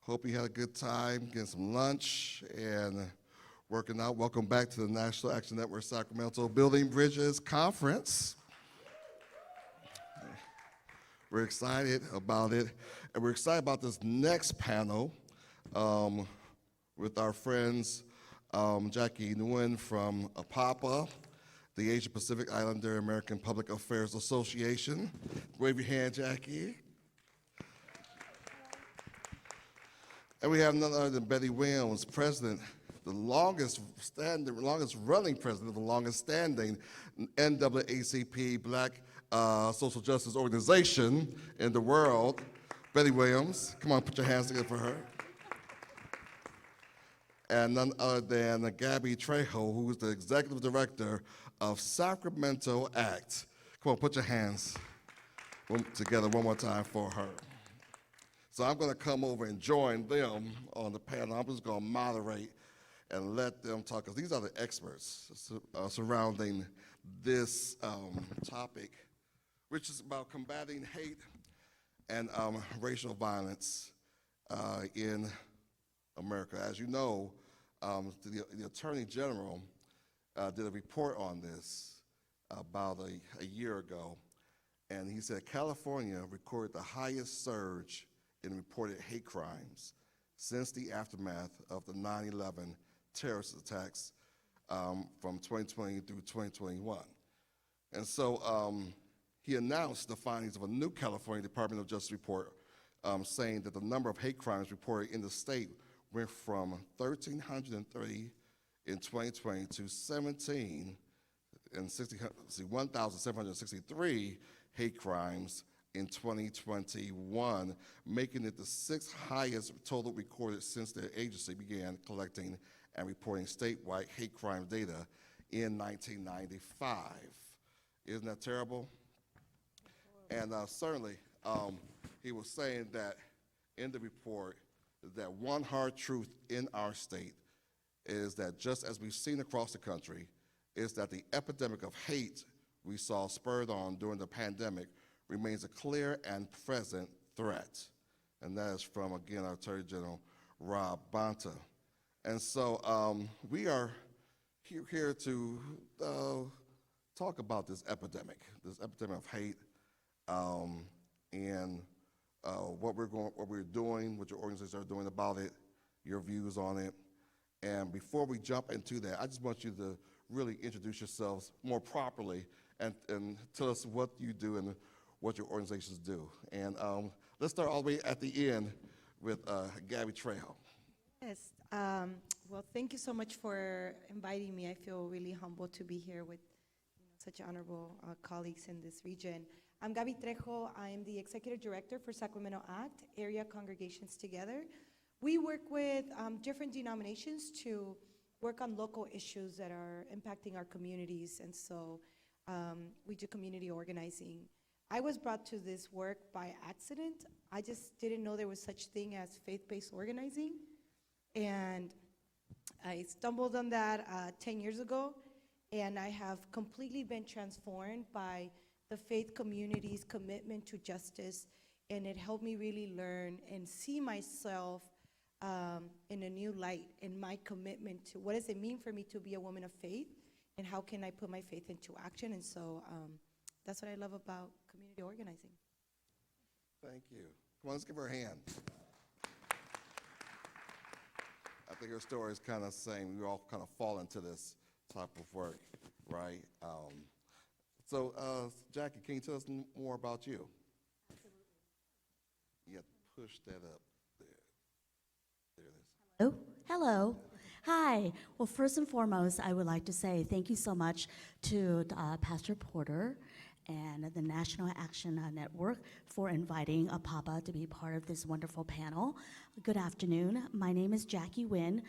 Hope you had a good time getting some lunch and working out. Welcome back to the National Action Network Sacramento Building Bridges Conference. We're excited about it, and we're excited about this next panel with our friends Jacqui and Nguyen from APAPA, the Asia Pacific Islander American Public Affairs Association. Wave your hand, Jacqui. And we have none other than Betty Williams, president, the longest running president of the longest standing NAACP Black social justice organization in the world. Betty Williams, come on, put your hands together for her. And none other than Gabby Trejo, who is the executive director of Sacramento ACT. Come on, put your hands together one more time for her. So I'm going to come over and join them on the panel. I'm just going to moderate and let them talk, because these are the experts surrounding this topic, which is about combating hate and racial violence in America. As you know, the Attorney General did a report on this about a year ago, and he said California recorded the highest surge in reported hate crimes since the aftermath of the 9/11 terrorist attacks from 2020 through 2021. And so he announced the findings of a new California Department of Justice report saying that the number of hate crimes reported in the state went from 1,330 in 2020 to 1,763 hate crimes in 2021, making it the sixth highest total recorded since the agency began collecting and reporting statewide hate crime data in 1995. Isn't that terrible? And certainly, he was saying that in the report that one hard truth in our state is that, just as we've seen across the country, is that the epidemic of hate we saw spurred on during the pandemic remains a clear and present threat. And that is from, again, our Attorney General, Rob Bonta. And so we are here to talk about this epidemic of hate, and what we're doing, what your organizations are doing about it, your views on it. And before we jump into that, I just want you to really introduce yourselves more properly and tell us what you do and what your organizations do. And let's start all the way at the end with Gabby Trejo. Yes, well, thank you so much for inviting me. I feel really humbled to be here with such honorable colleagues in this region. I'm Gabby Trejo. I am the Executive Director for Sacramento ACT, Area Congregations Together. We work with different denominations to work on local issues that are impacting our communities, and so we do community organizing. I was brought to this work by accident. I just didn't know there was such thing as faith-based organizing, and I stumbled on that 10 years ago, and I have completely been transformed by the faith community's commitment to justice, and it helped me really learn and see myself in a new light, in my commitment to what does it mean for me to be a woman of faith, and how can I put my faith into action. And so that's what I love about community organizing. Thank you. Come on, let's give her a hand. I think her story is kind of the same. We all kind of fall into this type of work, right? So, Jacqui, can you tell us more about you? Absolutely. Yeah, push that up there. There it is. Hello. Hello. Hi. Well, first and foremost, I would like to say thank you so much to Pastor Porter and the National Action Network for inviting APAPA to be part of this wonderful panel. Good afternoon. My name is Jacqui Nguyen.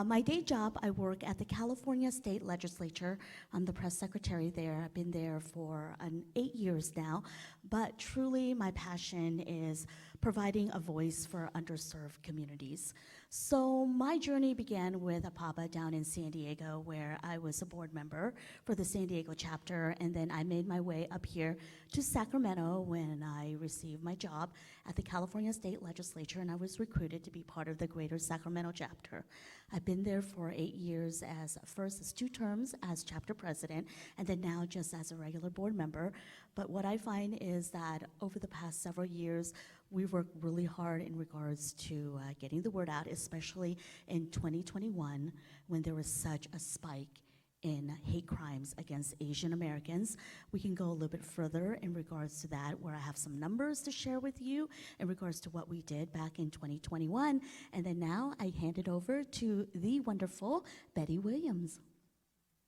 My day job, I work at the California State Legislature. I'm the press secretary there. I've been there for 8 years now. But truly, my passion is providing a voice for underserved communities. So my journey began with APAPA down in San Diego, where I was a board member for the San Diego chapter, and then I made my way up here to Sacramento when I received my job at the California State Legislature, and I was recruited to be part of the Greater Sacramento chapter. I've been there for 8 years, first as 2 terms as chapter president, and then now just as a regular board member. But what I find is that over the past several years, we've worked really hard in regards to getting the word out, especially in 2021 when there was such a spike in hate crimes against Asian Americans. We can go a little bit further in regards to that, where I have some numbers to share with you in regards to what we did back in 2021. And then now I hand it over to the wonderful Betty Williams.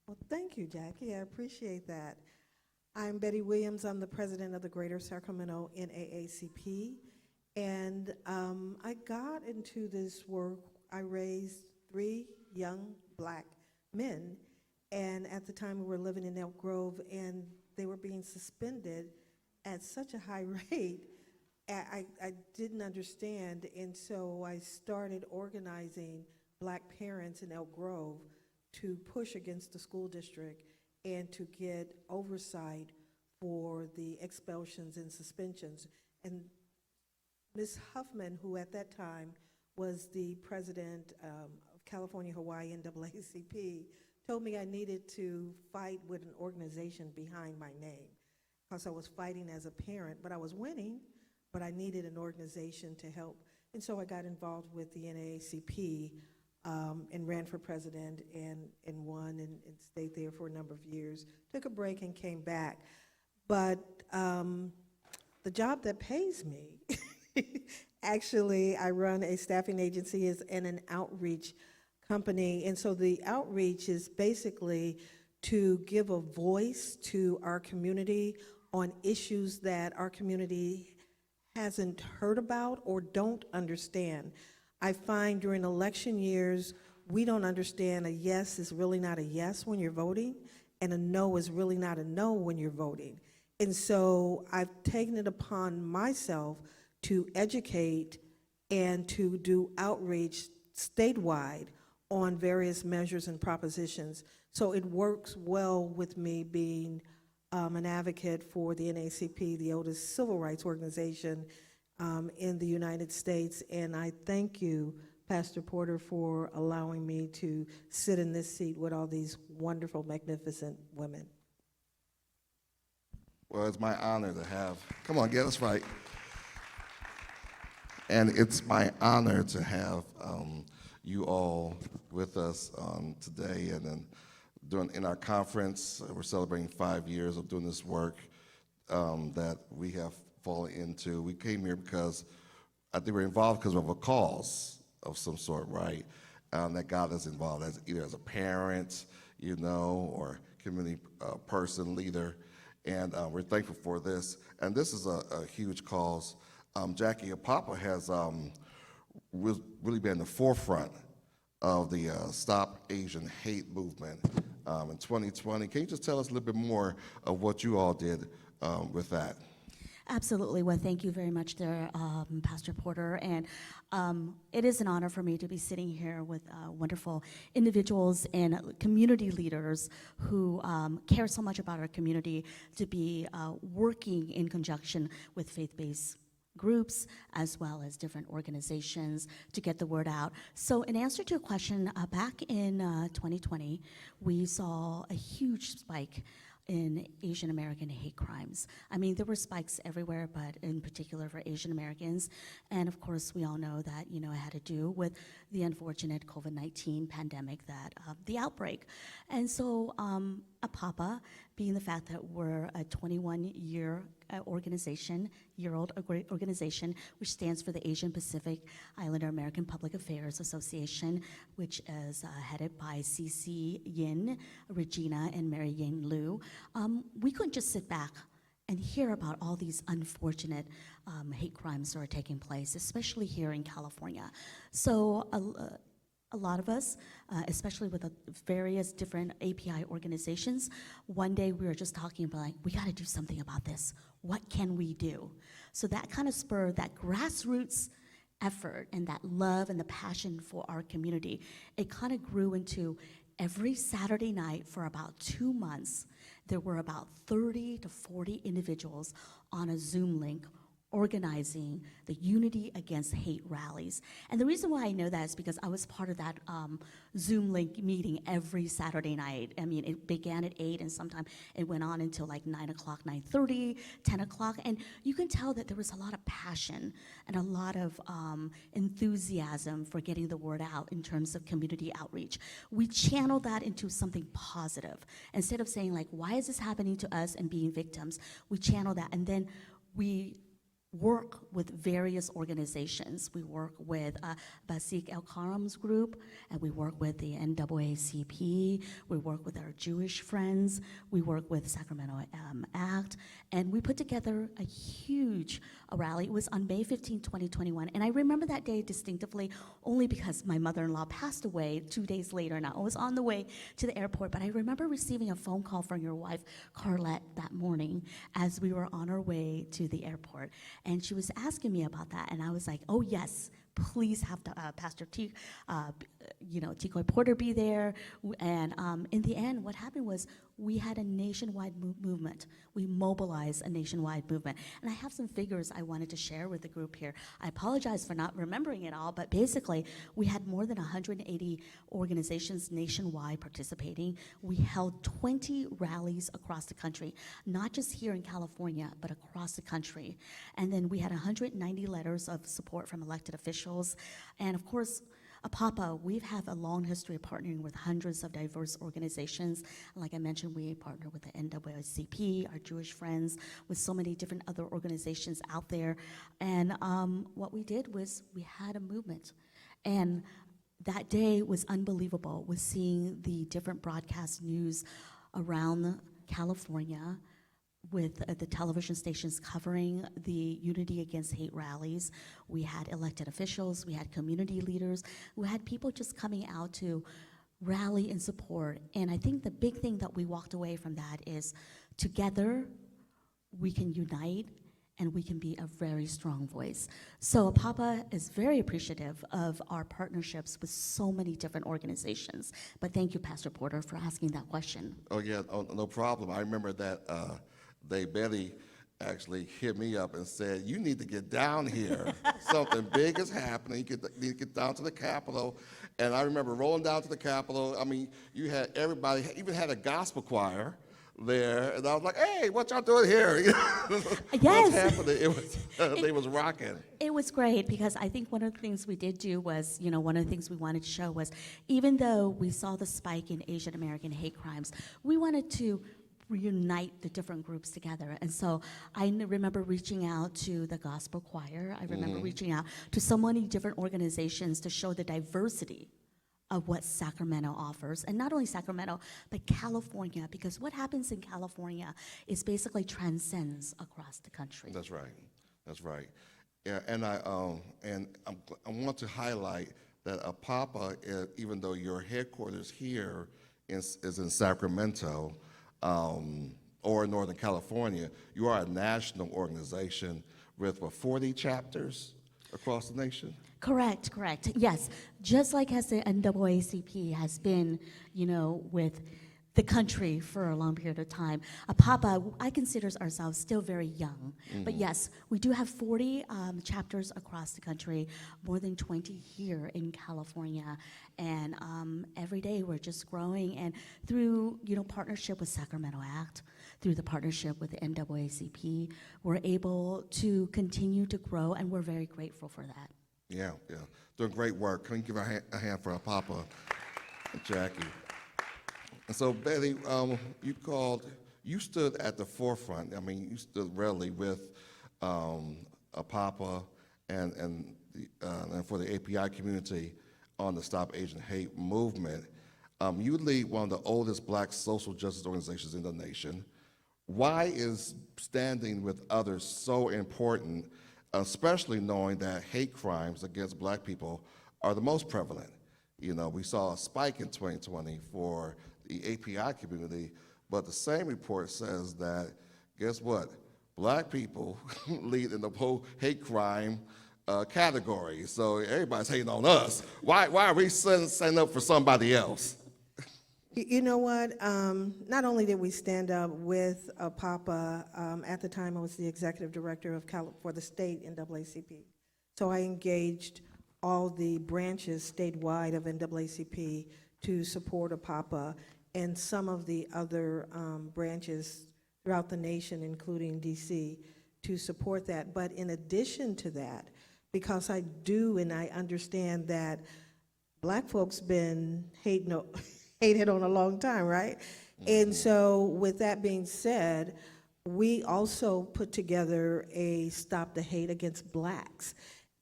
Well, thank you, Jacqui. I appreciate that. I'm Betty Williams. I'm the president of the Greater Sacramento NAACP. And I got into this work. I raised 3 young black men. And at the time, we were living in Elk Grove, and they were being suspended at such a high rate. I didn't understand, and so I started organizing black parents in Elk Grove to push against the school district and to get oversight for the expulsions and suspensions. And Ms. Huffman, who at that time was the president of California Hawaii NAACP, told me I needed to fight with an organization behind my name, because I was fighting as a parent, but I was winning, but I needed an organization to help. And so I got involved with the NAACP and ran for president and won and stayed there for a number of years. Took a break and came back. But the job that pays me, actually, I run a staffing agency and an outreach company. And so the outreach is basically to give a voice to our community on issues that our community hasn't heard about or don't understand. I find during election years, we don't understand a yes is really not a yes when you're voting, and a no is really not a no when you're voting. And so I've taken it upon myself to educate and to do outreach statewide on various measures and propositions. So it works well with me being an advocate for the NAACP, the oldest civil rights organization in the United States. And I thank you, Pastor Porter, for allowing me to sit in this seat with all these wonderful, magnificent women. Well, it's my honor to have, come on, get us right. And it's my honor to have you all with us today. And then in our conference, we're celebrating 5 years of doing this work that we have fallen into. We came here because I think we're involved because of a cause of some sort, right? That got us involved as either as a parent, you know, or community person, leader. And we're thankful for this. And this is a huge cause. Jacqui, APAPA has really been in the forefront of the Stop Asian Hate movement in 2020. Can you just tell us a little bit more of what you all did with that? Absolutely. Well, thank you very much there, Pastor Porter. And it is an honor for me to be sitting here with wonderful individuals and community leaders who care so much about our community, to be working in conjunction with faith-based groups as well as different organizations to get the word out. So in answer to your question, back in 2020, we saw a huge spike in Asian American hate crimes. I mean, there were spikes everywhere, but in particular for Asian Americans. And of course, we all know that, you know, it had to do with the unfortunate COVID-19 pandemic, that the outbreak. And so APAPA, being the fact that we're a 21-year year-old organization, which stands for the Asian Pacific Islander American Public Affairs Association, which is headed by CC Yin, Regina, and Mary Yin Liu. We couldn't just sit back and hear about all these unfortunate hate crimes that are taking place, especially here in California. So a lot of us, especially with the various different API organizations, one day we were just talking about, like, we got to do something about this. What can we do? So that kind of spurred that grassroots effort and that love and the passion for our community. It kind of grew into every Saturday night for about 2 months, there were about 30 to 40 individuals on a Zoom link organizing the Unity Against Hate rallies. And the reason why I know that is because I was part of that Zoom link meeting every Saturday night. I mean, it began at 8 and sometimes it went on until like 9 o'clock, 9:30, 10 o'clock. And you can tell that there was a lot of passion and a lot of enthusiasm for getting the word out in terms of community outreach. We channeled that into something positive. Instead of saying like, why is this happening to us and being victims, we channeled that, and then we work with various organizations. We work with Basik El-Karam's group, and we work with the NAACP, we work with our Jewish friends, we work with Sacramento ACT, and we put together a huge rally. It was on May 15, 2021, and I remember that day distinctively only because my mother-in-law passed away 2 days later, and I was on the way to the airport, but I remember receiving a phone call from your wife, Carlette, that morning as we were on our way to the airport. And she was asking me about that, and I was like, oh yes, please have Pastor Tecoy Porter be there. And in the end, what happened was we had a nationwide movement. We mobilized a nationwide movement. And I have some figures I wanted to share with the group here. I apologize for not remembering it all, but basically, we had more than 180 organizations nationwide participating. We held 20 rallies across the country, not just here in California, but across the country. And then we had 190 letters of support from elected officials. And of course, APAPA, we have a long history of partnering with hundreds of diverse organizations. Like I mentioned, we partner with the NAACP, our Jewish friends, with so many different other organizations out there. And what we did was we had a movement. And that day was unbelievable, was seeing the different broadcast news around California, with the television stations covering the Unity Against Hate rallies. We had elected officials, we had community leaders, we had people just coming out to rally and support. And I think the big thing that we walked away from that is together we can unite and we can be a very strong voice. So APAPA is very appreciative of our partnerships with so many different organizations. But thank you, Pastor Porter, for asking that question. Oh yeah, no problem. I remember that Betty actually hit me up and said, you need to get down here. Something big is happening. You need to get down to the Capitol. And I remember rolling down to the Capitol. I mean, you had everybody, even had a gospel choir there. And I was like, hey, what y'all doing here? Yes. What's happening? They was rocking. It was great because I think one of the things we did do was, one of the things we wanted to show was, even though we saw the spike in Asian American hate crimes, we wanted to reunite the different groups together. And so I remember reaching out to the gospel choir. I remember reaching out to so many different organizations to show the diversity of what Sacramento offers. And not only Sacramento, but California, because what happens in California is basically transcends across the country. That's right. That's right. Yeah, and I want to highlight that APAPA, even though your headquarters here is in Sacramento, or Northern California, you are a national organization with 40 chapters across the nation? Correct. Yes, just like as the NAACP has been, with the country for a long period of time. APAPA, I consider ourselves still very young, but yes, we do have 40 chapters across the country, more than 20 here in California, and every day we're just growing. And through partnership with Sacramento ACT, through the partnership with the NAACP, we're able to continue to grow, and we're very grateful for that. Yeah, doing great work. Can you give a hand for APAPA and Jacqui? And so, Betty, you stood at the forefront. I mean, you stood readily with APAPA and for the API community on the Stop Asian Hate movement. You lead one of the oldest Black social justice organizations in the nation. Why is standing with others so important, especially knowing that hate crimes against Black people are the most prevalent You know, we saw a spike in 2020 for the API community, but the same report says that, guess what? Black people lead in the whole hate crime category. So everybody's hating on us. Why are we setting up for somebody else? You know what? Not only did we stand up with APAPA, at the time I was the executive director for the state NAACP. So I engaged all the branches statewide of NAACP to support APAPA and some of the other branches throughout the nation, including DC, to support that. But in addition to that, because I do and I understand that Black folks been hated on a long time, right? And so with that being said, we also put together a Stop the Hate Against Blacks,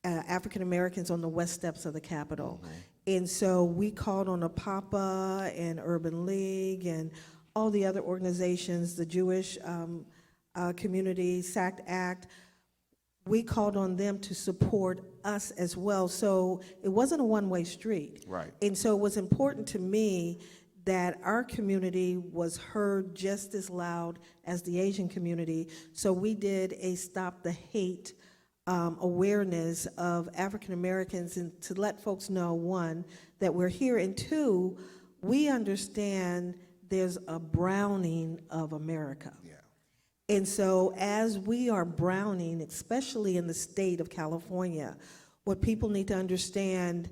African Americans on the West Steps of the Capitol. And so we called on APAPA and Urban League and all the other organizations, the Jewish community, SACT Act. We called on them to support us as well. So it wasn't a one-way street. Right. And so it was important to me that our community was heard just as loud as the Asian community. So we did a Stop the Hate awareness of African Americans, and to let folks know, one, that we're here, and two, we understand there's a browning of America. Yeah. And so as we are browning, especially in the state of California, what people need to understand,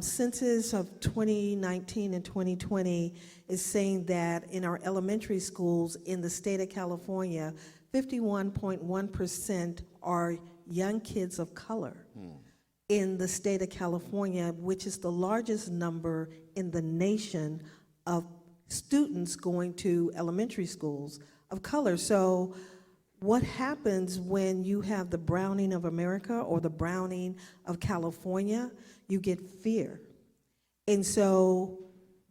census of 2019 and 2020 is saying that in our elementary schools in the state of California, 51.1% are young kids of color in the state of California, which is the largest number in the nation of students going to elementary schools of color. So what happens when you have the browning of America or the browning of California? You get fear. And so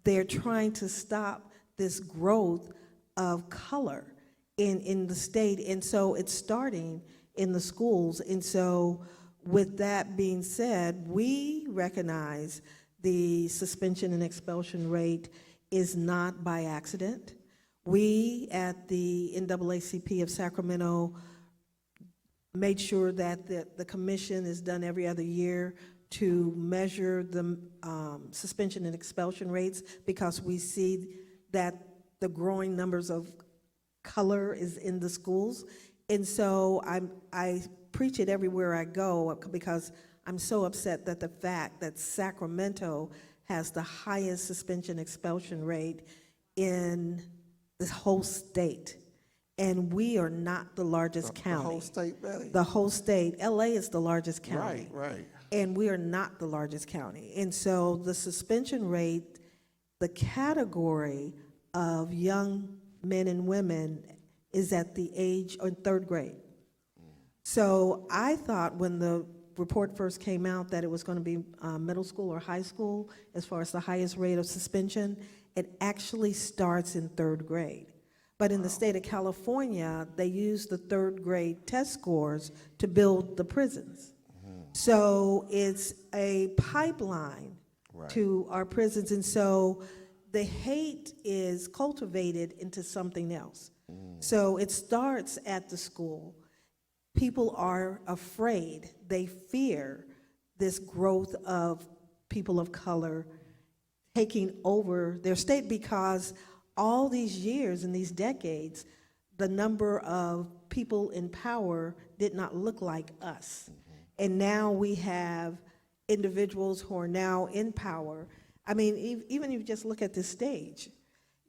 they're trying to stop this growth of color in the state. And so it's starting in the schools. And so with that being said, we recognize the suspension and expulsion rate is not by accident. We at the NAACP of Sacramento made sure that the commission is done every other year to measure the suspension and expulsion rates, because we see that the growing numbers of color is in the schools. And so I preach it everywhere I go, because I'm so upset that the fact that Sacramento has the highest suspension expulsion rate in the whole state. And we are not the largest county. The whole state, Betty? The whole state. LA is the largest county. Right. And we are not the largest county. And so the suspension rate, the category of young men and women is at the age of third grade. So I thought when the report first came out that it was going to be middle school or high school as far as the highest rate of suspension. It actually starts in third grade. But in the state of California, they use the third grade test scores to build the prisons. So it's a pipeline to our prisons. And so the hate is cultivated into something else. So it starts at the school. People are afraid. They fear this growth of people of color taking over their state, because all these years and these decades, the number of people in power did not look like us. And now we have individuals who are now in power. I mean, even if you just look at this stage,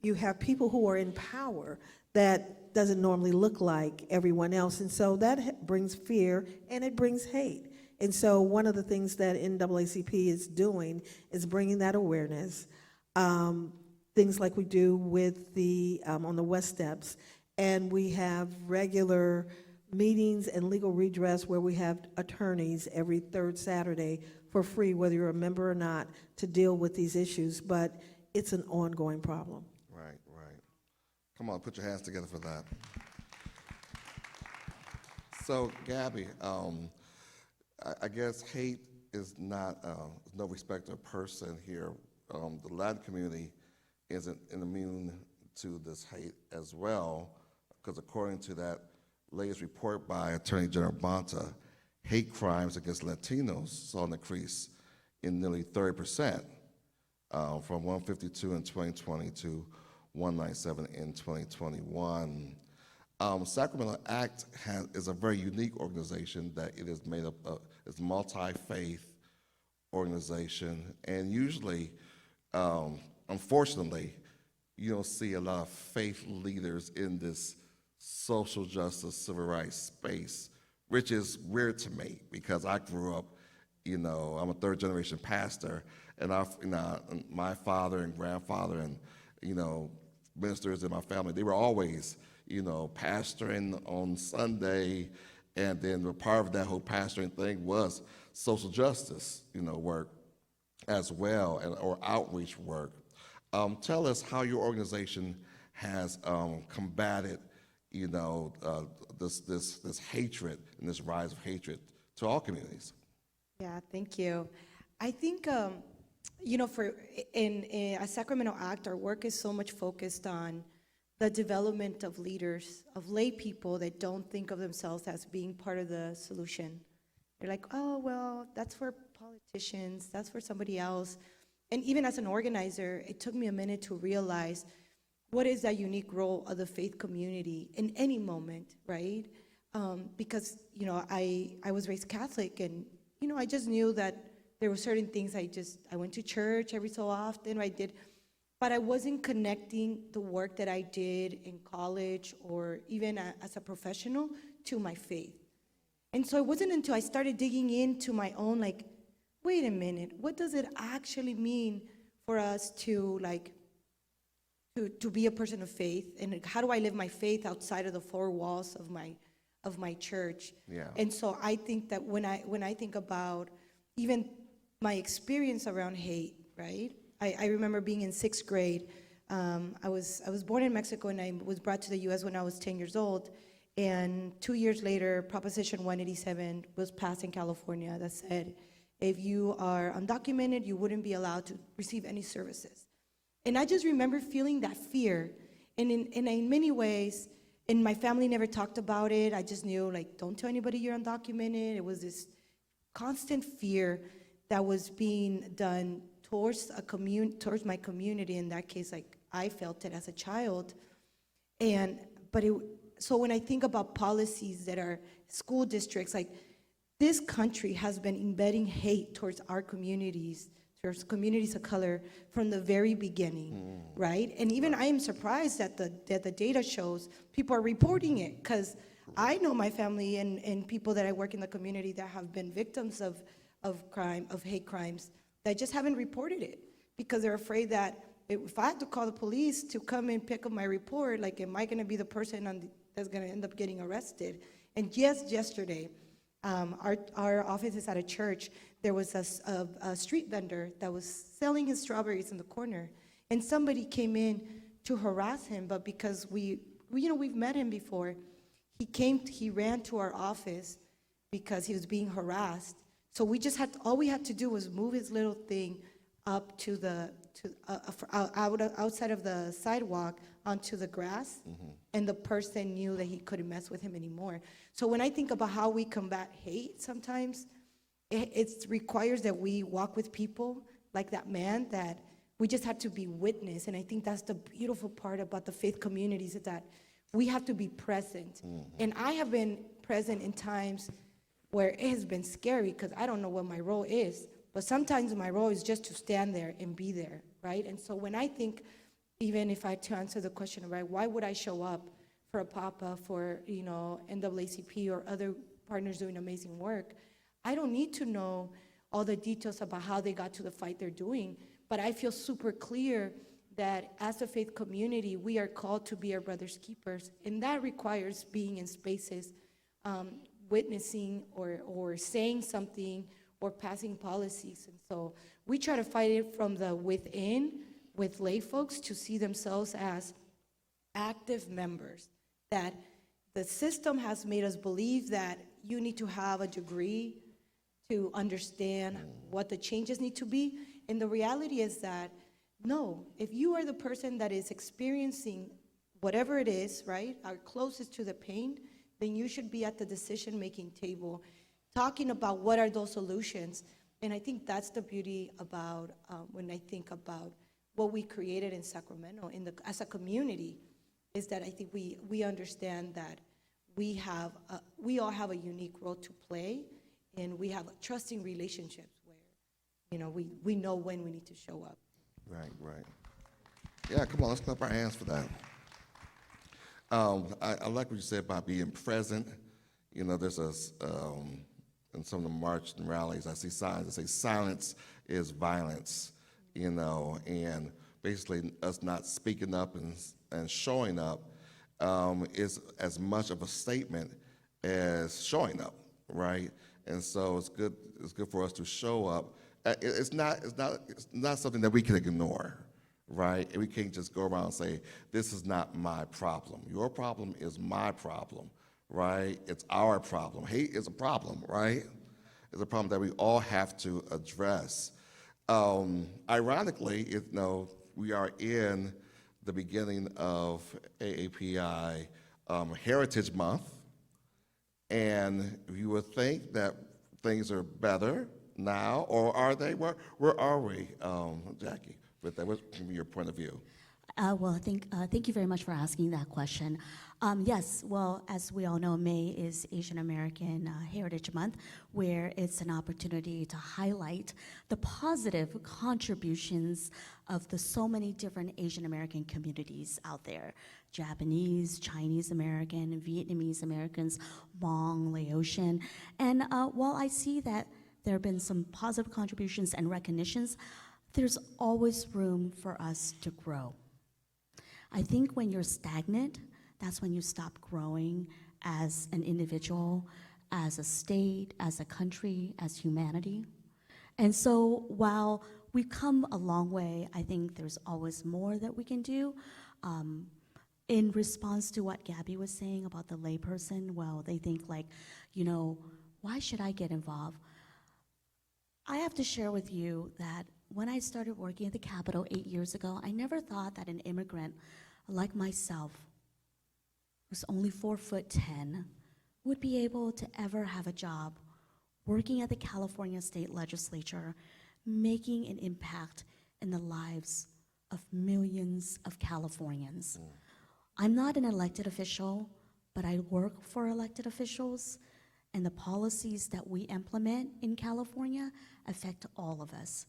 you have people who are in power that doesn't normally look like everyone else. And so that brings fear and it brings hate. And so one of the things that NAACP is doing is bringing that awareness. Things like we do with the, on the West Steps, and we have regular meetings and legal redress where we have attorneys every third Saturday for free, whether you're a member or not, to deal with these issues, but it's an ongoing problem. Right. Come on, put your hands together for that. So, Gabby, I guess hate is not no respecter of person here. The Latin community isn't immune to this hate as well, because according to that latest report by Attorney General Bonta, hate crimes against Latinos saw an increase in nearly 30%, from 152 in 2020 to 197 in 2021. Sacramento ACT is a very unique organization that it is made up of. It's multi-faith organization, and usually, unfortunately, you don't see a lot of faith leaders in this social justice, civil rights space, which is weird to me because I grew up, I'm a third generation pastor, and my father and grandfather and, ministers in my family, they were always, pastoring on Sunday, and then the part of that whole pastoring thing was social justice, work as well, or outreach work. Tell us how your organization has combated, this hatred and this rise of hatred to all communities. Yeah, thank you. I think, as Sacramento ACT, our work is so much focused on the development of leaders, of lay people that don't think of themselves as being part of the solution. They're like, oh, well, that's for politicians, that's for somebody else. And even as an organizer, it took me a minute to realize what is that unique role of the faith community in any moment, right? Because, I was raised Catholic, and, I just knew that there were certain things I went to church every so often, I did, but I wasn't connecting the work that I did in college or even as a professional to my faith. And so it wasn't until I started digging into my own, wait a minute, what does it actually mean for us to be a person of faith, and how do I live my faith outside of the four walls of my church? Yeah. And so I think that when I think about even my experience around hate, right? I remember being in 6th grade. I was born in Mexico, and I was brought to the U.S. when I was 10 years old. And 2 years later, Proposition 187 was passed in California that said, if you are undocumented, you wouldn't be allowed to receive any services. And I just remember feeling that fear. And in many ways, and my family never talked about it. I just knew, don't tell anybody you're undocumented. It was this constant fear that was being done towards my community. In that case, I felt it as a child. So when I think about policies that are school districts, this country has been embedding hate towards our communities, towards communities of color from the very beginning, right? And even I am surprised that the data shows people are reporting it, because I know my family and people that I work in the community that have been victims of hate crimes that just haven't reported it because they're afraid that if I had to call the police to come and pick up my report, am I gonna be the person that's gonna end up getting arrested? And just yesterday, our office is at a church. There was a street vendor that was selling his strawberries in the corner, and somebody came in to harass him, but because we've met him before, he ran to our office because he was being harassed. So all we had to do was move his little thing up to outside of the sidewalk onto the grass, and the person knew that he couldn't mess with him anymore. So when I think about how we combat hate, sometimes it requires that we walk with people like that man, that we just have to be witness. And I think that's the beautiful part about the faith communities, is that we have to be present. And I have been present in times where it has been scary because I don't know what my role is. But sometimes my role is just to stand there and be there, right? And so when I think, even if I had to answer the question, right, why would I show up for APAPA, for NAACP or other partners doing amazing work? I don't need to know all the details about how they got to the fight they're doing, but I feel super clear that as a faith community, we are called to be our brother's keepers, and that requires being in spaces, witnessing or saying something or passing policies. And so we try to fight it from the within with lay folks to see themselves as active members, that the system has made us believe that you need to have a degree to understand what the changes need to be. And the reality is that, no, if you are the person that is experiencing whatever it is, right, are closest to the pain, then you should be at the decision-making table talking about what are those solutions. And I think that's the beauty about when I think about what we created in Sacramento as a community, is that I think we understand that we all have a unique role to play, and we have trusting relationships where, we know when we need to show up. Right, right. Yeah, come on, let's clap our hands for that. I like what you said about being present. There's in some of the march and rallies, I see signs that say silence is violence, and basically us not speaking up and showing up is as much of a statement as showing up, right? And so it's good for us to show up. It's not something that we can ignore, right? And we can't just go around and say, this is not my problem. Your problem is my problem, right? It's our problem. Hate is a problem, right? It's a problem that we all have to address. Ironically, we are in the beginning of AAPI Heritage Month, and you would think that things are better now, or are they? Where are we, Jacqui, with that? What's from your point of view? Thank you very much for asking that question. Yes, well, as we all know, May is Asian American Heritage Month, where it's an opportunity to highlight the positive contributions of the so many different Asian American communities out there. Japanese, Chinese American, Vietnamese Americans, Hmong, Laotian. And while I see that there have been some positive contributions and recognitions, there's always room for us to grow. I think when you're stagnant, that's when you stop growing as an individual, as a state, as a country, as humanity. And so while we've come a long way, I think there's always more that we can do. In response to what Gabby was saying about the layperson, well, they think like, why should I get involved? I have to share with you that when I started working at the Capitol 8 years ago, I never thought that an immigrant like myself, who's only 4'10", would be able to ever have a job working at the California State Legislature, making an impact in the lives of millions of Californians. I'm not an elected official, but I work for elected officials, and the policies that we implement in California affect all of us.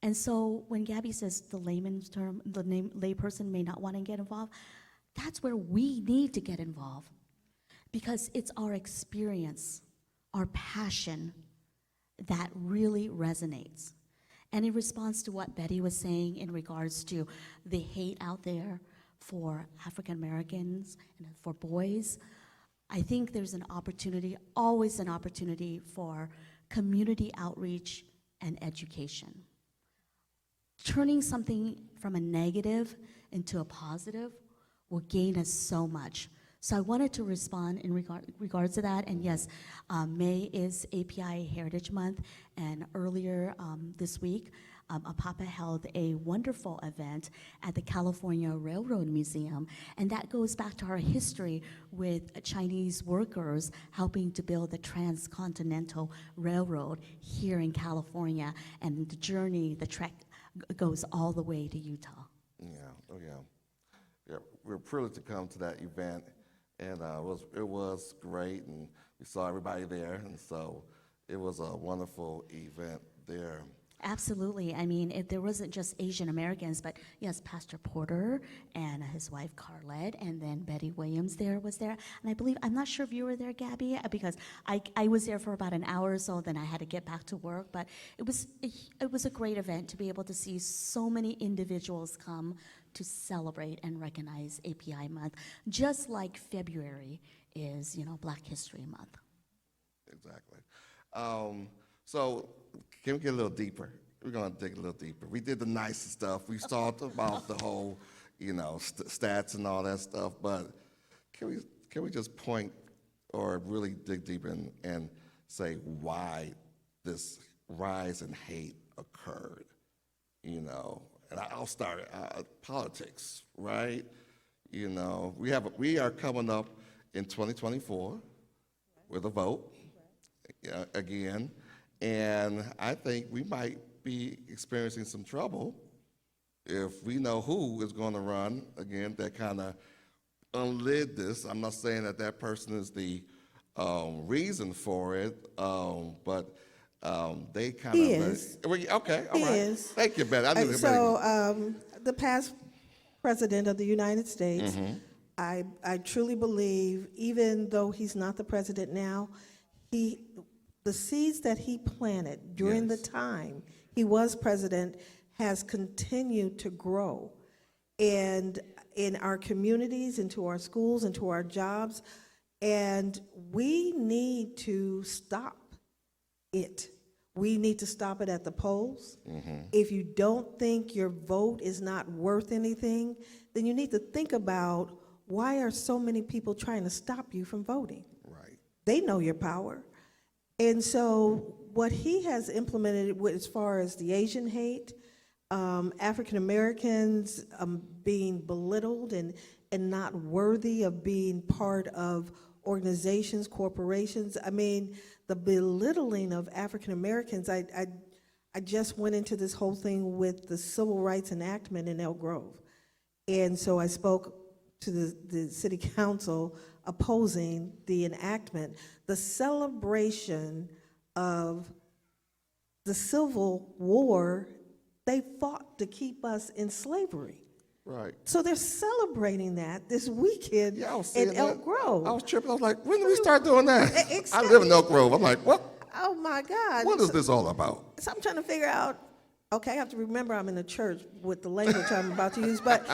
And so when Gabby says the layman's term, the layperson may not want to get involved, that's where we need to get involved, because it's our experience, our passion that really resonates. And in response to what Betty was saying in regards to the hate out there for African Americans and for boys, I think there's an opportunity, always an opportunity for community outreach and education. Turning something from a negative into a positive will gain us so much. So I wanted to respond in regards to that. And yes, May is API Heritage Month, and earlier this week, APAPA held a wonderful event at the California Railroad Museum, and that goes back to our history with Chinese workers helping to build the transcontinental railroad here in California, and the journey, the trek goes all the way to Utah. Yeah, we're privileged to come to that event, and it was great, and we saw everybody there, and so it was a wonderful event there. Absolutely. I mean, there wasn't just Asian Americans, but yes, Pastor Porter and his wife Carlette, and then Betty Williams was there. And I believe, I'm not sure if you were there, Gabby, because I was there for about an hour or so, then I had to get back to work. But it was a great event to be able to see so many individuals come to celebrate and recognize API Month, just like February is, Black History Month. Exactly. So can we get a little deeper? We're going to dig a little deeper. We did the nice stuff. We talked about the whole, stats and all that stuff. But can we just point or really dig deeper and say why this rise in hate occurred, you know. And I'll start politics, right? You know, we are coming up in 2024 with a vote again, and I think we might be experiencing some trouble if we know who is going to run again. That kind of unlid this. I'm not saying that that person is the reason for it, but they kind of. He is. Okay, all He right. is. Thank you, Betty. I knew it. So the past president of the United States, I truly believe, even though he's not the president now, the seeds that he planted during the Yes. time he was president has continued to grow. And in our communities, into our schools, into our jobs, and we need to stop it. We need to stop it at the polls. If you don't think your vote is not worth anything, then you need to think about, why are so many people trying to stop you from voting? Right. They know your power. And so what he has implemented as far as the Asian hate, African Americans being belittled and not worthy of being part of organizations, corporations. I mean, the belittling of African Americans. I just went into this whole thing with the civil rights enactment in Elk Grove. And so I spoke to the city council opposing the enactment. The celebration of the Civil War, they fought to keep us in slavery. Right. So they're celebrating that this weekend Yeah, I was seeing in Elk that. Grove. I was tripping. I was like, when did we start doing that? Exactly. I live in Elk Grove. I'm like, what? Oh my God. What is this all about? So I'm trying to figure out, okay, I have to remember I'm in a church with the language I'm about to use, but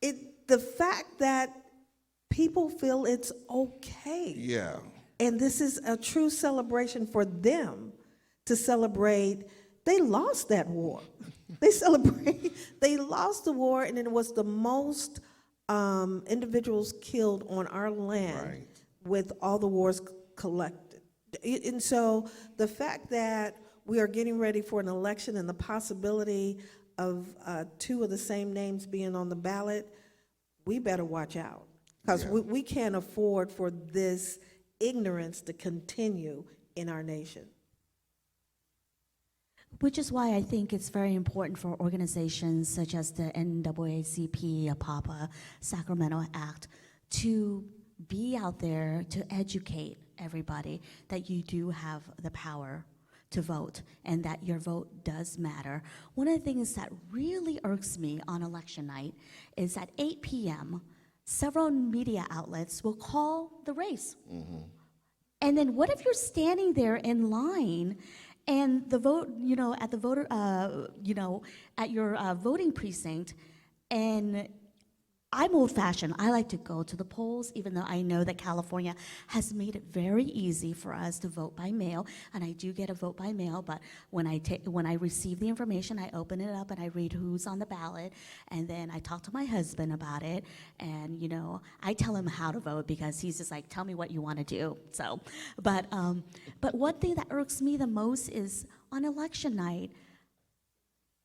the fact that people feel it's okay. Yeah. And this is a true celebration for them to celebrate. They lost that war. They lost the war, and it was the most individuals killed on our land Right. with all the wars collected. And so the fact that we are getting ready for an election and the possibility of two of the same names being on the ballot, we better watch out, because Yeah. we can't afford for this ignorance to continue in our nation. Which is why I think it's very important for organizations such as the NAACP, APAPA, Sacramento Act to be out there to educate everybody that you do have the power to vote and that your vote does matter. One of the things that really irks me on election night is at 8 p.m., several media outlets will call the race. And then what if you're standing there in line and the vote, at the voter, at your voting precinct, and I'm old-fashioned. I like to go to the polls, even though I know that California has made it very easy for us to vote by mail, and I do get a vote by mail. But when I receive the information, I open it up and I read who's on the ballot, and then I talk to my husband about it, and I tell him how to vote because he's just like, tell me what you want to do. So, but one thing that irks me the most is on election night,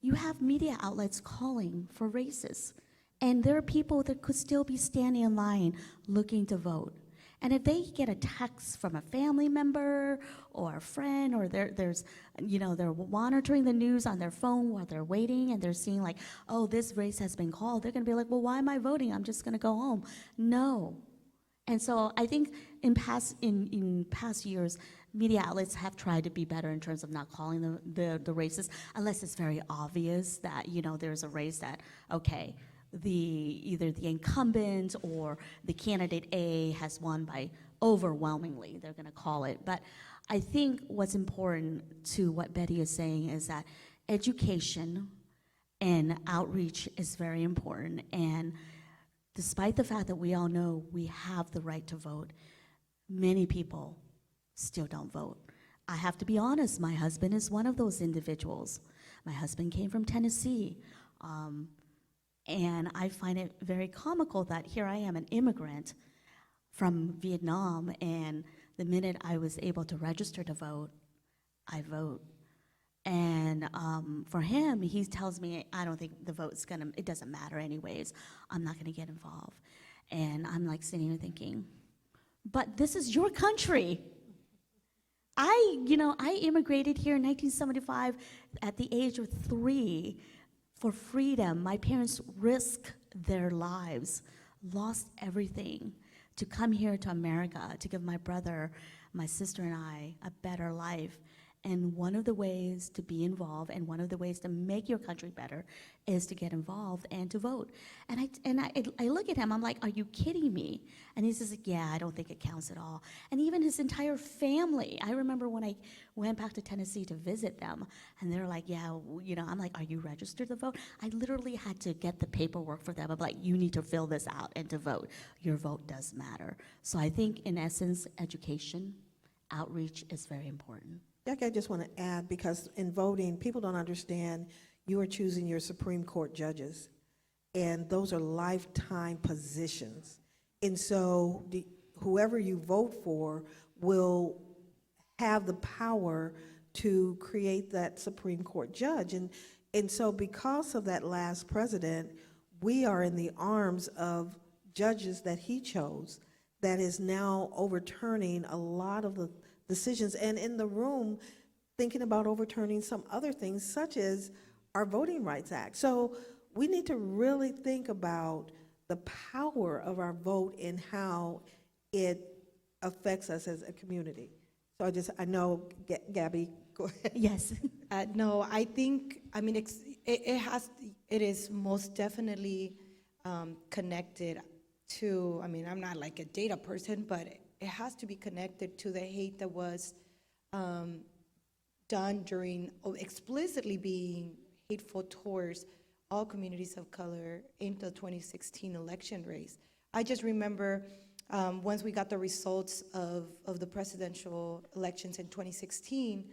you have media outlets calling for races. And there are people that could still be standing in line looking to vote. And if they get a text from a family member or a friend, or they're monitoring the news on their phone while they're waiting, and they're seeing like, oh, this race has been called, they're gonna be like, well, why am I voting? I'm just gonna go home. No. And so I think in past years, media outlets have tried to be better in terms of not calling the races, unless it's very obvious that there's a race that, okay, either the incumbent or the candidate A has won by overwhelmingly, they're going to call it. But I think what's important to what Betty is saying is that education and outreach is very important. And despite the fact that we all know we have the right to vote, many people still don't vote. I have to be honest, my husband is one of those individuals. My husband came from Tennessee. And I find it very comical that here I am, an immigrant from Vietnam, and The minute I was able to register to vote, I vote. And for him, he tells me, I don't think the vote's gonna, it doesn't matter anyways. I'm not gonna get involved. And I'm like sitting here thinking, but this is your country. I immigrated here in 1975 at the age of 3 for freedom. My parents risked their lives, lost everything to come here to America, to give my brother, my sister, and I a better life. And one of the ways to be involved and one of the ways to make your country better is to get involved and to vote. And I look at him, I'm like, are you kidding me? And he says, yeah, I don't think it counts at all. And even his entire family, I remember when I went back to Tennessee to visit them, and they're like, yeah, I'm like, are you registered to vote? I literally had to get the paperwork for them. I'm like, you need to fill this out and to vote. Your vote does matter. So I think, in essence, education, outreach is very important. Jacqui, I just want to add, because in voting, people don't understand you are choosing your Supreme Court judges, and those are lifetime positions. And so whoever you vote for will have the power to create that Supreme Court judge. And so because of that last president, we are in the arms of judges that he chose that is now overturning a lot of the decisions, and in the room thinking about overturning some other things, such as our Voting Rights Act. So we need to really think about the power of our vote and how it affects us as a community. So I know, Gabby, go ahead. Yes. No, I think, it is most definitely connected to, I'm not like a data person, but it has to be connected to the hate that was done during, explicitly being hateful towards all communities of color in the 2016 election race. I just remember once we got the results of the presidential elections in 2016,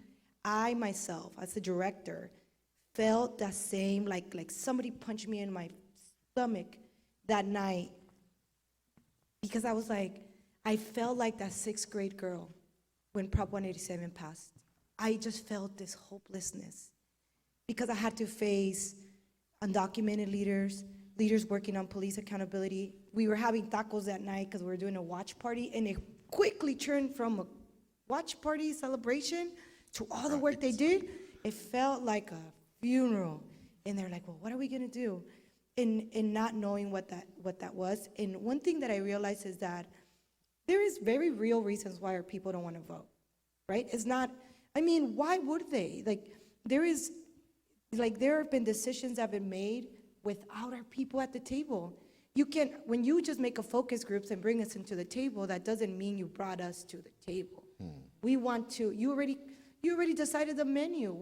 I myself, as the director, felt that same, like somebody punched me in my stomach that night, because I was like, I felt like that 6th grade girl when Prop 187 passed. I just felt this hopelessness because I had to face undocumented leaders working on police accountability. We were having tacos that night because we were doing a watch party, and it quickly turned from a watch party celebration to all the work they did. It felt like a funeral, and they're like, well, what are we gonna do? And not knowing what that was. And one thing that I realized is that there is very real reasons why our people don't want to vote, right? It's not, why would they? There have been decisions that have been made without our people at the table. When you just make a focus groups and bring us into the table, that doesn't mean you brought us to the table. We want to, you already decided the menu.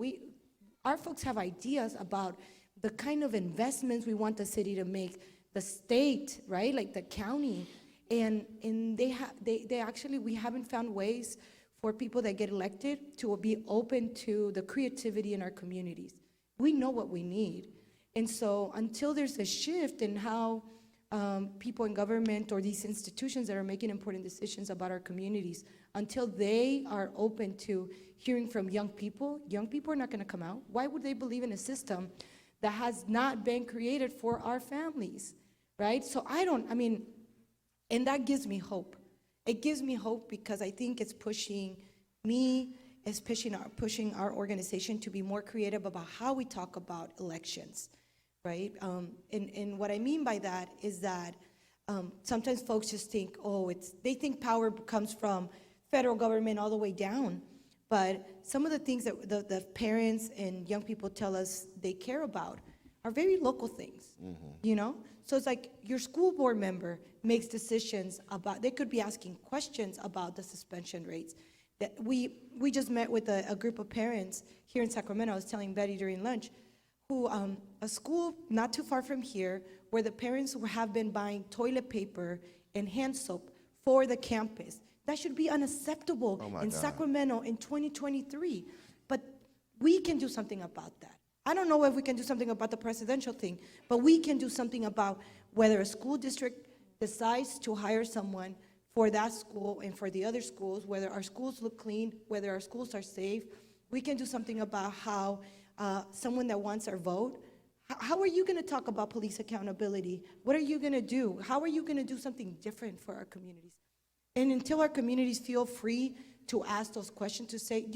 Our folks have ideas about the kind of investments we want the city to make, the state, right? Like the county. And we haven't found ways for people that get elected to be open to the creativity in our communities. We know what we need. And so until there's a shift in how people in government or these institutions that are making important decisions about our communities, until they are open to hearing from young people are not gonna come out. Why would they believe in a system that has not been created for our families, right? So and that gives me hope. It gives me hope because I think it's pushing our organization to be more creative about how we talk about elections, right? And what I mean by that is that sometimes folks just think, they think power comes from federal government all the way down. But some of the things that the parents and young people tell us they care about are very local things, So it's like your school board member makes decisions about, they could be asking questions about the suspension rates. That we just met with a group of parents here in Sacramento. I was telling Betty during lunch, who a school not too far from here, where the parents have been buying toilet paper and hand soap for the campus. That should be unacceptable in Sacramento in 2023. But we can do something about that. I don't know if we can do something about the presidential thing, but we can do something about whether a school district decides to hire someone for that school and for the other schools, whether our schools look clean, whether our schools are safe. We can do something about how someone that wants our vote, how are you going to talk about police accountability? What are you going to do? How are you going to do something different for our communities? And until our communities feel free to ask those questions, to say,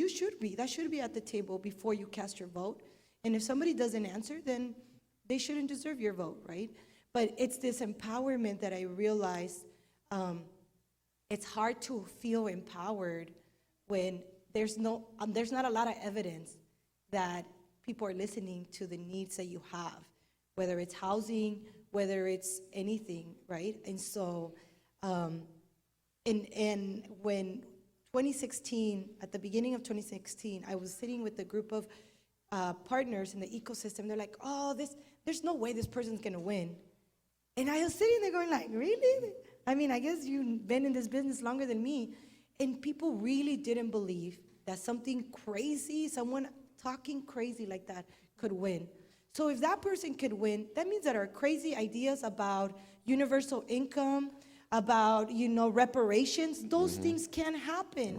that should be at the table before you cast your vote. And if somebody doesn't answer, then they shouldn't deserve your vote, right? But it's this empowerment that I realize it's hard to feel empowered when there's not a lot of evidence that people are listening to the needs that you have, whether it's housing, whether it's anything, right? And so, and when 2016, at the beginning of 2016, I was sitting with a group of partners in the ecosystem. They're like, oh, there's no way this person's gonna win. And I was sitting there going like, really? I mean, I guess you've been in this business longer than me. And people really didn't believe that something crazy, someone talking crazy like that could win. So if that person could win, that means that our crazy ideas about universal income, about, reparations, those things can happen.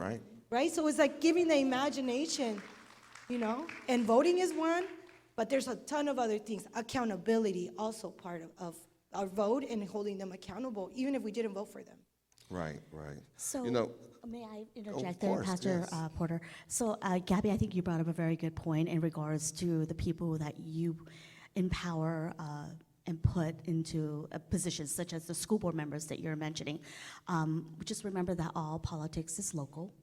Right? So it's like giving the imagination, and voting is one, but there's a ton of other things. Accountability, also part of our vote, and holding them accountable, even if we didn't vote for them. Right. So, may I interject of there, course, Pastor yes. Porter? So, Gabby, I think you brought up a very good point in regards to the people that you empower and put into positions, such as the school board members that you're mentioning. Just remember that all politics is local,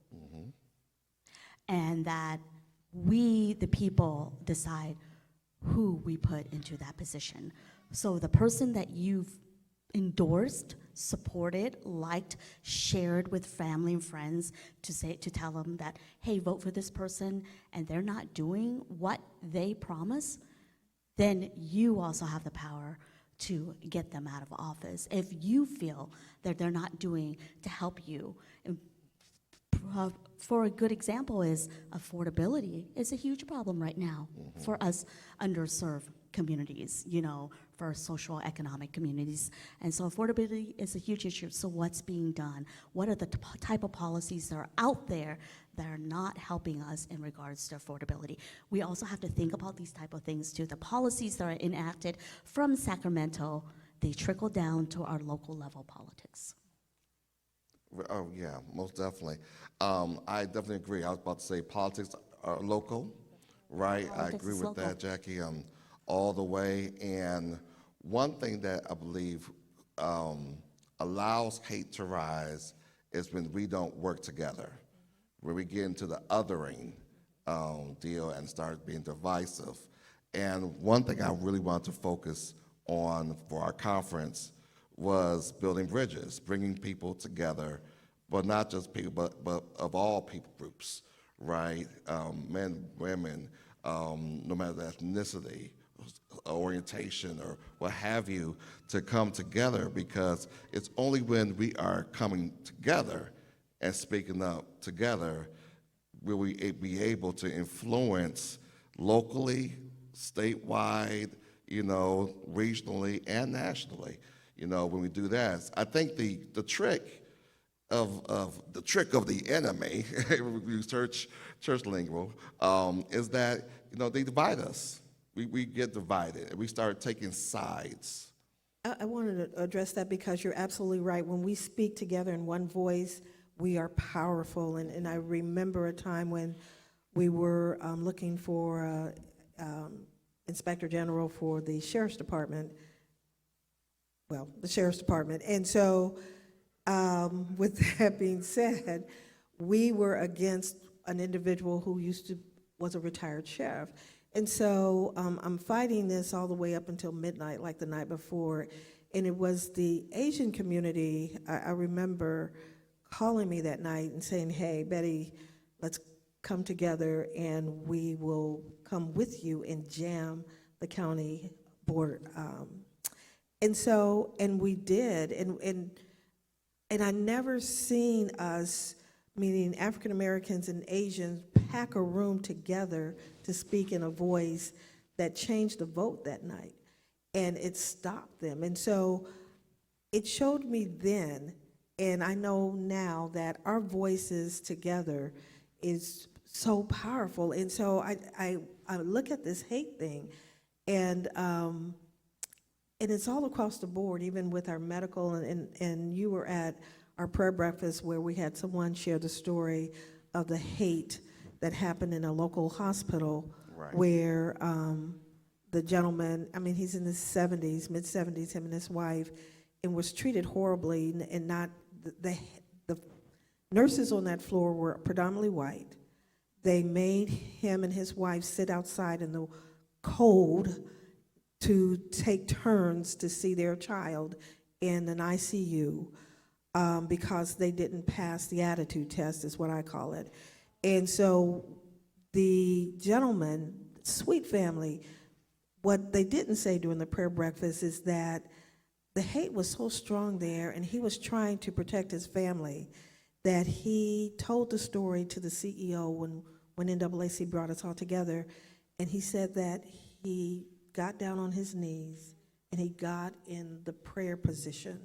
and that we, the people, decide who we put into that position. So the person that you've endorsed, supported, liked, shared with family and friends to tell them that, hey, vote for this person, and they're not doing what they promise, then you also have the power to get them out of office. If you feel that they're not doing to help you, for a good example is affordability is a huge problem right now for us underserved communities, for social economic communities. And so affordability is a huge issue. So what's being done? What are the type of policies that are out there that are not helping us in regards to affordability? We also have to think about these type of things too. The policies that are enacted from Sacramento, they trickle down to our local level politics. Oh, yeah, most definitely. I definitely agree. I was about to say politics are local, right? I Politics agree is with local. that, Jacqui, all the way. And one thing that I believe allows hate to rise is when we don't work together, where we get into the othering deal and start being divisive. And one thing I really want to focus on for our conference was building bridges, bringing people together, but not just people, but of all people groups, right? Men, women, no matter the ethnicity, orientation, or what have you, to come together, because it's only when we are coming together and speaking up together will we be able to influence locally, statewide, regionally, and nationally. When we do that, I think the trick of the enemy, we use church lingo, is that they divide us. We get divided, and we start taking sides. I wanted to address that because you're absolutely right. When we speak together in one voice, we are powerful. And I remember a time when we were looking for Inspector General for the Sheriff's Department. Well, the Sheriff's Department. And so with that being said, we were against an individual who was a retired sheriff. And so I'm fighting this all the way up until midnight, like the night before. And it was the Asian community, I remember calling me that night and saying, hey, Betty, let's come together and we will come with you and jam the county board. And we did, and I never seen us, meaning African Americans and Asians, pack a room together to speak in a voice that changed the vote that night, and it stopped them. And so it showed me then, And I know now that our voices together is so powerful. And so I look at this hate thing, and it's all across the board, even with our medical, and you were at our prayer breakfast where we had someone share the story of the hate that happened in a local hospital. Right. Where the gentleman, I mean, he's in his 70s, mid-70s, him and his wife, and was treated horribly, and not, the nurses on that floor were predominantly white. They made him and his wife sit outside in the cold to take turns to see their child in an ICU because they didn't pass the attitude test, is what I call it. And so the gentleman, sweet family, what they didn't say during the prayer breakfast is that the hate was so strong there, and he was trying to protect his family, that he told the story to the CEO when NAACP brought us all together, and he said that he got down on his knees and he got in the prayer position,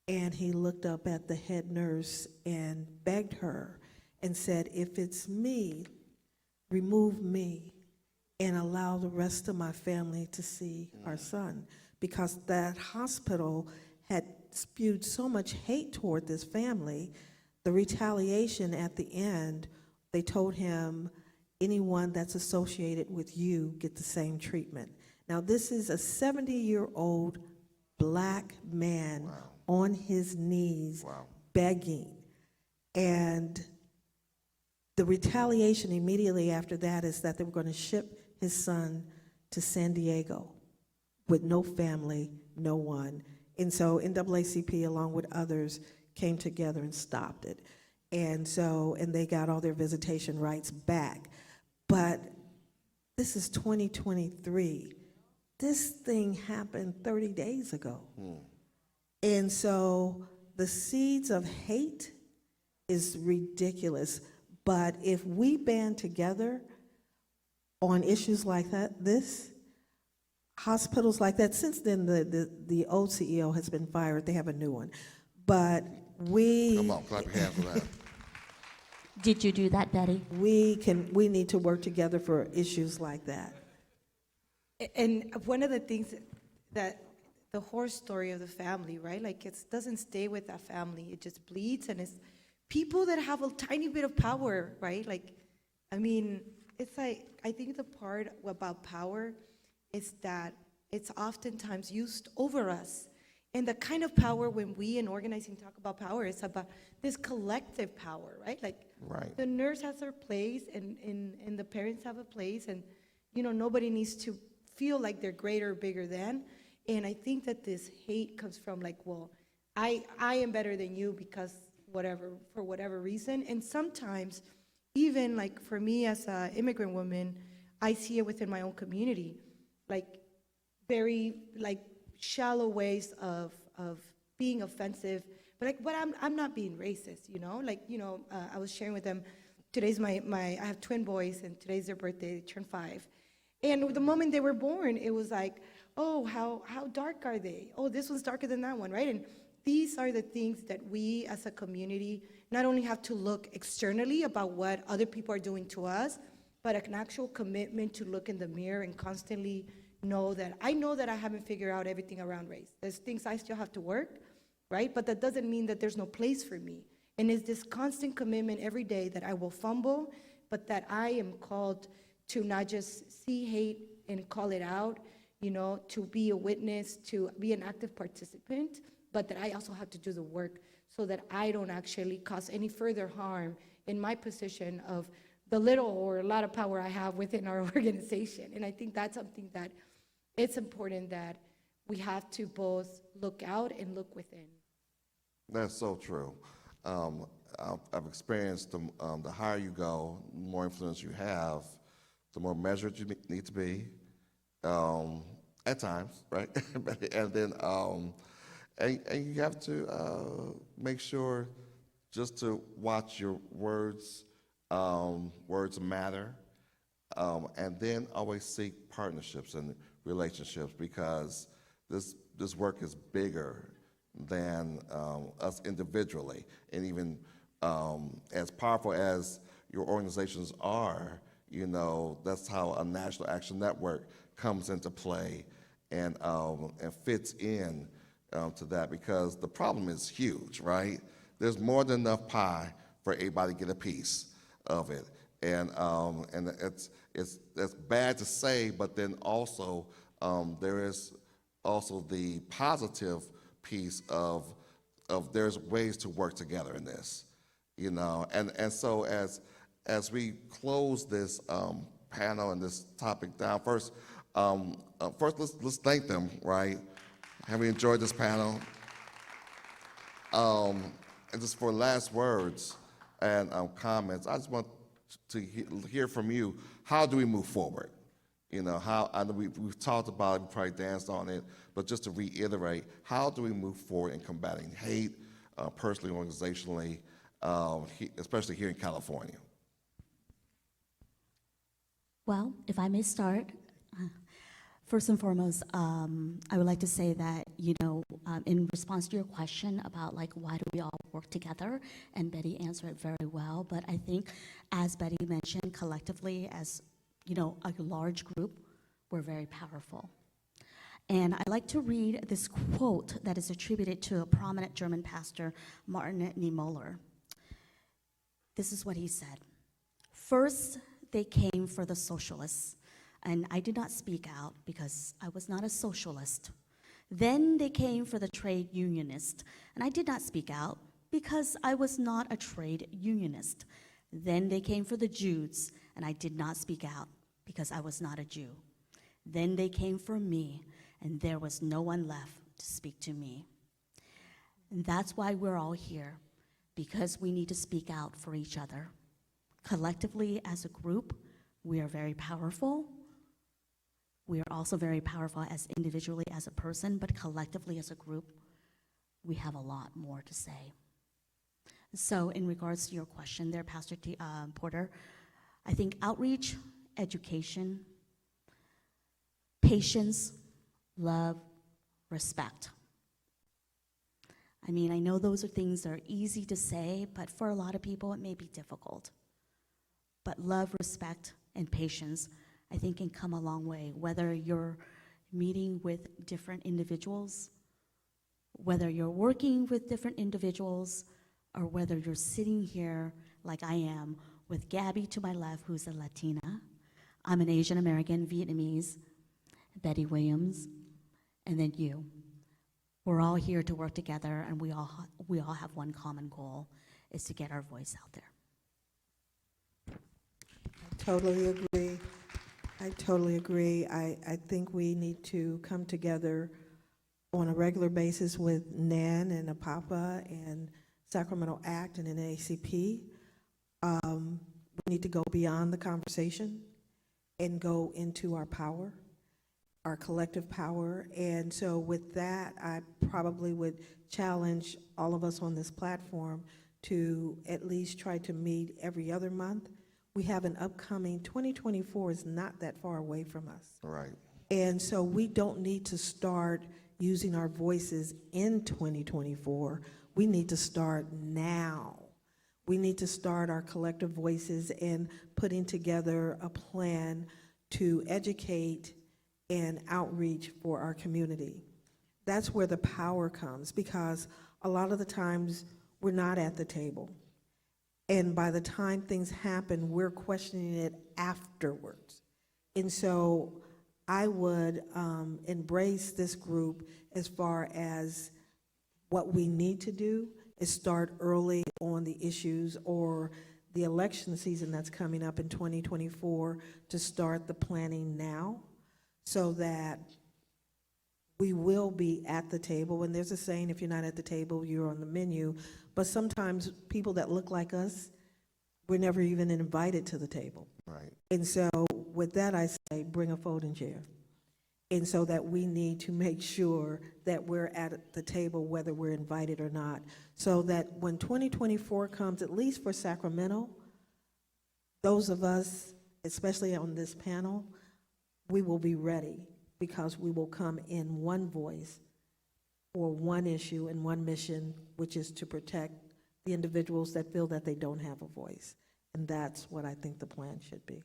and he looked up at the head nurse and begged her and said, if it's me, remove me and allow the rest of my family to see our son. Because that hospital had spewed so much hate toward this family. The retaliation at the end, they told him, anyone that's associated with you get the same treatment. Now this is a 70-year-old black man on his knees begging. And the retaliation immediately after that is that they were going to ship his son to San Diego with no family, no one. And so NAACP, along with others, came together and stopped it. And they got all their visitation rights back. But this is 2023. This thing happened 30 days ago. And so the seeds of hate is ridiculous. But if we band together on issues like this, hospitals like that, since then the old CEO has been fired, they have a new one. But we... Come on, clap your hands for that. Did you do that, Betty? We need to work together for issues like that. And one of the things that the horror story of the family, right? Like it doesn't stay with that family. It just bleeds, and it's people that have a tiny bit of power, right? Like, I mean, it's like, I think the part about power is that it's oftentimes used over us. And the kind of power when we in organizing talk about power, it's about this collective power, right? Like the nurse has her place and the parents have a place, and nobody needs to feel like they're greater or bigger than. And I think that this hate comes from like, well, I am better than you because for whatever reason. And sometimes even like for me as an immigrant woman, I see it within my own community, like very like shallow ways of being offensive, but I'm not being racist, I was sharing with them, today's I have twin boys, and today's their birthday, they turned 5. And the moment they were born, it was like, oh, how dark are they? Oh, this one's darker than that one, right? And these are the things that we as a community not only have to look externally about what other people are doing to us, but an actual commitment to look in the mirror and constantly know that I haven't figured out everything around race. There's things I still have to work, right? But that doesn't mean that there's no place for me. And it's this constant commitment every day that I will fumble, but that I am called to not just see hate and call it out, to be a witness, to be an active participant, but that I also have to do the work so that I don't actually cause any further harm in my position of the little or a lot of power I have within our organization. And I think that's something that it's important that we have to both look out and look within. That's so true. I've experienced the higher you go, the more influence you have, the more measured you need to be, at times, right? And then, and you have to make sure just to watch your words. Words matter, and then always seek partnerships and relationships, because this work is bigger than us individually. And even as powerful as your organizations are, you know, that's how a National Action Network comes into play and fits in to that, because the problem is huge, right? There's more than enough pie for everybody to get a piece of it. And it's bad to say, but then also there is also the positive piece of there's ways to work together in this, you know. And so as we close this panel and this topic down, first let's thank them, right? Have we enjoyed this panel? And just for last words and comments, I just want to hear from you. How do we move forward? You know, I know we've talked about it, we probably danced on it, but just to reiterate, how do we move forward in combating hate, personally, organizationally, especially here in California? Well, if I may start, first and foremost, I would like to say that, you know, in response to your question about like why do we all work together, and Betty answered it very well, but I think as Betty mentioned, collectively as, you know, a large group, we're very powerful. And I like to read this quote that is attributed to a prominent German pastor, Martin Niemöller. This is what he said. First, they came for the socialists, and I did not speak out because I was not a socialist. Then they came for the trade unionist, and I did not speak out because I was not a trade unionist. Then they came for the Jews, and I did not speak out because I was not a Jew. Then they came for me, and there was no one left to speak to me. And that's why we're all here, because we need to speak out for each other. Collectively, as a group, we are very powerful. We are also very powerful as individually as a person, but collectively as a group, we have a lot more to say. So in regards to your question there, Pastor Porter, I think outreach, education, patience, love, respect. I mean, I know those are things that are easy to say, but for a lot of people, it may be difficult. But love, respect, and patience, I think, can come a long way, whether you're meeting with different individuals, whether you're working with different individuals, or whether you're sitting here like I am with Gabby to my left, who's a Latina. I'm an Asian American, Vietnamese, Betty Williams, and then you. We're all here to work together, and we all have one common goal, is to get our voice out there. Totally agree. I totally agree. I think we need to come together on a regular basis with NAN and APAPA and Sacramento ACT and NAACP. We need to go beyond the conversation and go into our power, our collective power. And so with that, I probably would challenge all of us on this platform to at least try to meet every other month. We have an upcoming 2024 is not that far away from us. Right. And so we don't need to start using our voices in 2024. We need to start now. We need to start our collective voices and putting together a plan to educate and outreach for our community. That's where the power comes, because a lot of the times we're not at the table. And by the time things happen, we're questioning it afterwards. And so I would embrace this group as far as what we need to do is start early on the issues or the election season that's coming up in 2024 to start the planning now so that we will be at the table. And there's a saying, if you're not at the table, you're on the menu. But sometimes people that look like us, we're never even invited to the table. Right. And so with that, I say, bring a folding chair. And so that we need to make sure that we're at the table, whether we're invited or not, so that when 2024 comes, at least for Sacramento, those of us, especially on this panel, we will be ready because we will come in one voice for one issue and one mission, which is to protect the individuals that feel that they don't have a voice. And that's what I think the plan should be.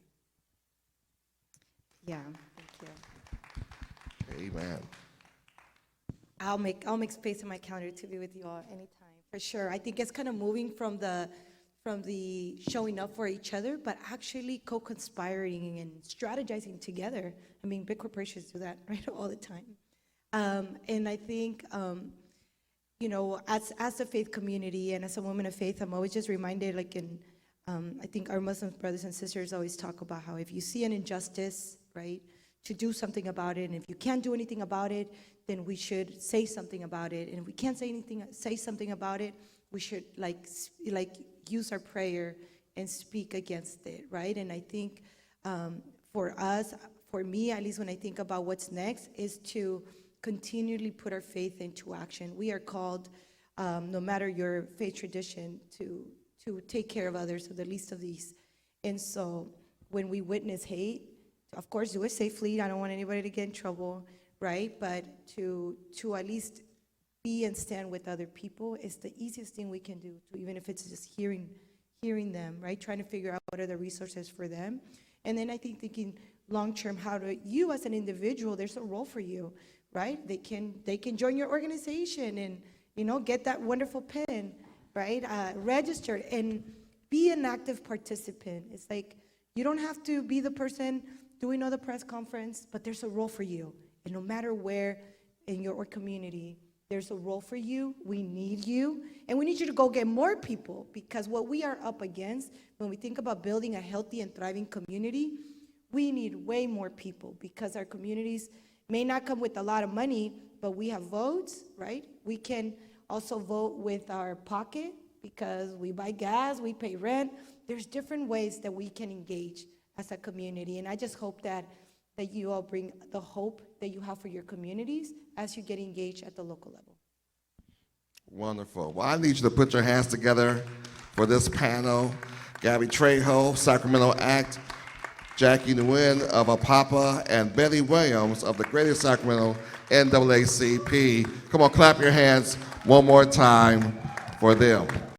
Yeah, thank you. Amen. I'll make space in my calendar to be with you all anytime, for sure. I think it's kind of moving from the showing up for each other, but actually co-conspiring and strategizing together. I mean, big corporations do that, right, all the time. And I think, you know, as a faith community and as a woman of faith, I'm always just reminded, like I think our Muslim brothers and sisters always talk about how if you see an injustice, right, to do something about it, and if you can't do anything about it, then we should say something about it. And if we can't say something about it, we should like use our prayer and speak against it, right? And I think for us, for me, at least when I think about what's next, is to continually put our faith into action. We are called, no matter your faith tradition, to take care of others, of the least of these. And so when we witness hate, of course, do it safely. I don't want anybody to get in trouble, right? But to at least be and stand with other people is the easiest thing we can do, even if it's just hearing them, right? Trying to figure out what are the resources for them. And then I think thinking long-term, how do you as an individual, there's a role for you, right? They can join your organization and, you know, get that wonderful pin, right? Register and be an active participant. It's like, you don't have to be the person doing all the press conference, but there's a role for you. And no matter where in your community, there's a role for you. We need you. And we need you to go get more people, because what we are up against when we think about building a healthy and thriving community, we need way more people, because our communities may not come with a lot of money, but we have votes, right? We can also vote with our pocket because we buy gas, we pay rent. There's different ways that we can engage as a community. And I just hope that you all bring the hope that you have for your communities as you get engaged at the local level. Wonderful. Well, I need you to put your hands together for this panel. Gabby Trejo, Sacramento ACT, Jacqui Nguyen of APAPA, and Betty Williams of the Greater Sacramento NAACP. Come on, clap your hands one more time for them.